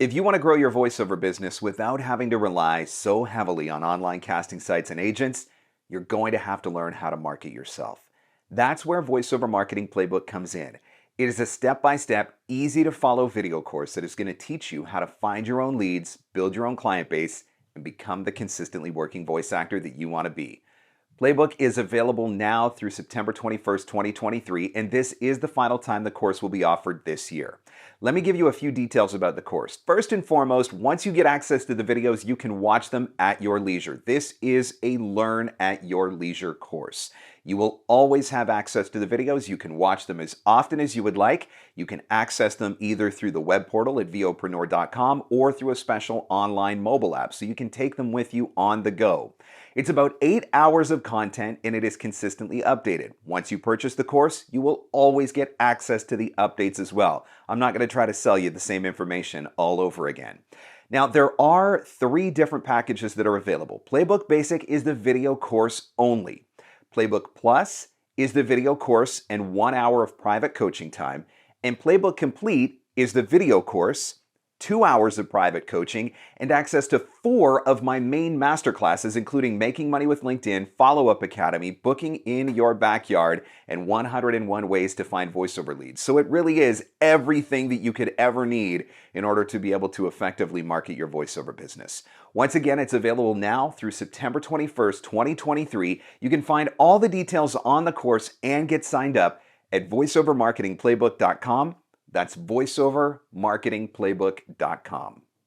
If you want to grow your voiceover business without having to rely so heavily on online casting sites and agents, you're going to have to learn how to market yourself. That's where VoiceOver Marketing Playbook comes in. It is a step-by-step, easy-to-follow video course that is going to teach you how to find your own leads, build your own client base, and become the consistently working voice actor that you want to be. Playbook is available now through September 21st, 2023, and this is the final time the course will be offered this year. Let me give you a few details about the course. First and foremost, once you get access to the videos, you can watch them at your leisure. This is a learn at your leisure course. You will always have access to the videos. You can watch them as often as you would like. You can access them either through the web portal at VOpreneur.com or through a special online mobile app, so you can take them with you on the go. It's about 8 hours of content and it is consistently updated. Once you purchase the course, you will always get access to the updates as well. I'm not going to try to sell you the same information all over again. Now, there are 3 different packages that are available. Playbook Basic is the video course only. Playbook Plus is the video course and 1 hour of private coaching time. And Playbook Complete is the video course, 2 hours of private coaching, and access to 4 of my main masterclasses, including Making Money with LinkedIn, Follow-Up Academy, Booking in Your Backyard, and 101 Ways to Find Voiceover Leads. So it really is everything that you could ever need in order to be able to effectively market your voiceover business. Once again, it's available now through September 21st, 2023. You can find all the details on the course and get signed up at voiceovermarketingplaybook.com. That's voiceovermarketingplaybook.com.